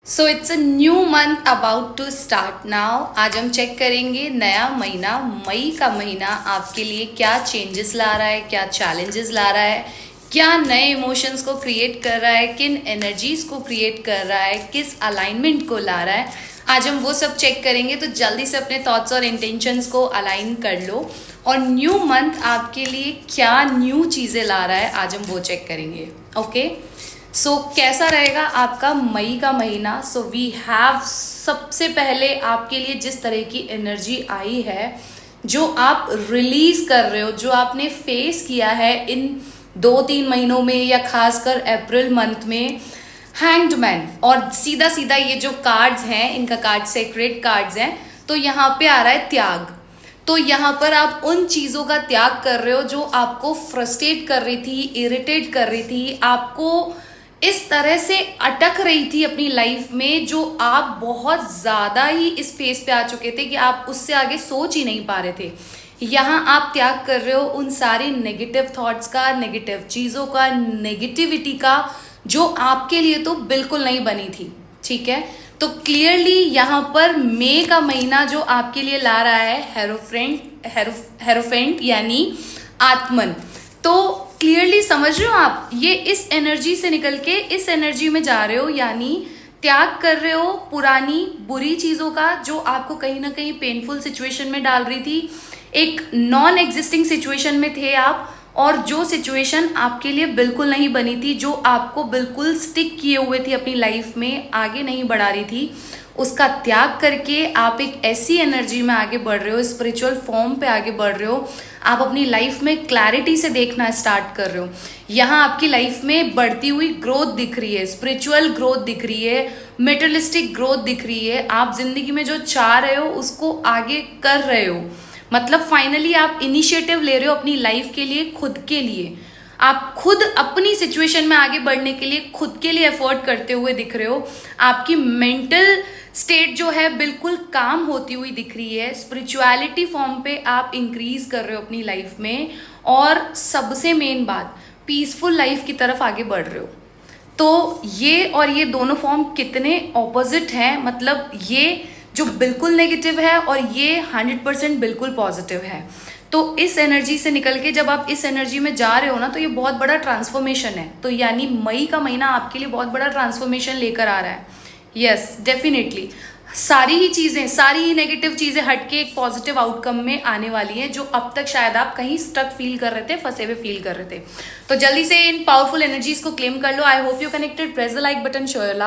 So it's a new month about to start now. आज हम check करेंगे नया महीना, मई का महीना आपके लिए क्या चेंजेस ला रहा है, क्या चैलेंजेस ला रहा है, क्या नए इमोशंस को क्रिएट कर रहा है, किन एनर्जीज को क्रिएट कर रहा है, किस अलाइनमेंट को ला रहा है। आज हम वो सब चेक करेंगे, तो जल्दी से अपने थॉट्स और इंटेंशंस को अलाइन कर लो और न्यू मंथ आपके लिए क्या न्यू चीज़ें ला रहा है आज हम वो चेक करेंगे। ओके सो कैसा रहेगा आपका मई का महीना। सो वी हैव सबसे पहले आपके लिए जिस तरह की एनर्जी आई है, जो आप रिलीज कर रहे हो, जो आपने फेस किया है इन 2-3 महीनों में या खासकर अप्रैल मंथ में, हैंग्ड मैन। और सीधा सीधा ये जो कार्ड्स हैं, इनका कार्ड सेक्रेट कार्ड्स हैं, तो यहाँ पे आ रहा है त्याग। तो यहाँ पर आप उन चीज़ों का त्याग कर रहे हो जो आपको फ्रस्ट्रेट कर रही थी, इरिटेट कर रही थी, आपको इस तरह से अटक रही थी अपनी लाइफ में, जो आप बहुत ज़्यादा ही इस फेज पे आ चुके थे कि आप उससे आगे सोच ही नहीं पा रहे थे। यहाँ आप त्याग कर रहे हो उन सारी नेगेटिव थॉट्स का, नेगेटिव चीज़ों का, नेगेटिविटी का, जो आपके लिए तो बिल्कुल नहीं बनी थी। ठीक है, तो क्लियरली यहाँ पर मई का महीना जो आपके लिए ला रहा है हेरोफेंट यानी आत्मन। तो क्लियरली समझ रहे हो आप, ये इस एनर्जी से निकल के इस एनर्जी में जा रहे हो, यानी त्याग कर रहे हो पुरानी बुरी चीज़ों का जो आपको कहीं ना कहीं पेनफुल सिचुएशन में डाल रही थी। एक नॉन एग्जिस्टिंग सिचुएशन में थे आप, और जो सिचुएशन आपके लिए बिल्कुल नहीं बनी थी, जो आपको बिल्कुल स्टिक किए हुए थी अपनी लाइफ में, आगे नहीं बढ़ा रही थी, उसका त्याग करके आप एक ऐसी एनर्जी में आगे बढ़ रहे हो, स्पिरिचुअल फॉर्म पे आगे बढ़ रहे हो। आप अपनी लाइफ में क्लैरिटी से देखना स्टार्ट कर रहे हो। यहाँ आपकी लाइफ में बढ़ती हुई ग्रोथ दिख रही है, स्पिरिचुअल ग्रोथ दिख रही है, मेटेरियलिस्टिक ग्रोथ दिख रही है। आप जिंदगी में जो चाह रहे हो उसको आगे कर रहे हो, मतलब फाइनली आप इनिशिएटिव ले रहे हो अपनी लाइफ के लिए, खुद के लिए। आप खुद अपनी सिचुएशन में आगे बढ़ने के लिए खुद के लिए एफर्ट करते हुए दिख रहे हो। आपकी मेंटल स्टेट जो है बिल्कुल काम होती हुई दिख रही है। स्पिरिचुअलिटी फॉर्म पे आप इंक्रीज कर रहे हो अपनी लाइफ में, और सबसे मेन बात, पीसफुल लाइफ की तरफ आगे बढ़ रहे हो। तो ये और ये दोनों फॉर्म कितने ऑपोजिट हैं, मतलब ये जो बिल्कुल नेगेटिव है और ये 100% बिल्कुल पॉजिटिव है। तो इस एनर्जी से निकल के जब आप इस एनर्जी में जा रहे हो ना, तो ये बहुत बड़ा ट्रांसफॉर्मेशन है। तो यानी मई का महीना आपके लिए बहुत बड़ा ट्रांसफॉर्मेशन लेकर आ रहा है। यस डेफिनेटली, सारी ही चीज़ें, सारी ही नेगेटिव चीज़ें हट के एक पॉजिटिव आउटकम में आने वाली हैं, जो अब तक शायद आप कहीं स्टक फील कर रहे थे, फंसे हुए फील कर रहे थे। तो जल्दी से इन पावरफुल एनर्जीज को क्लेम कर लो। I hope you connected. Press the like button, show your love.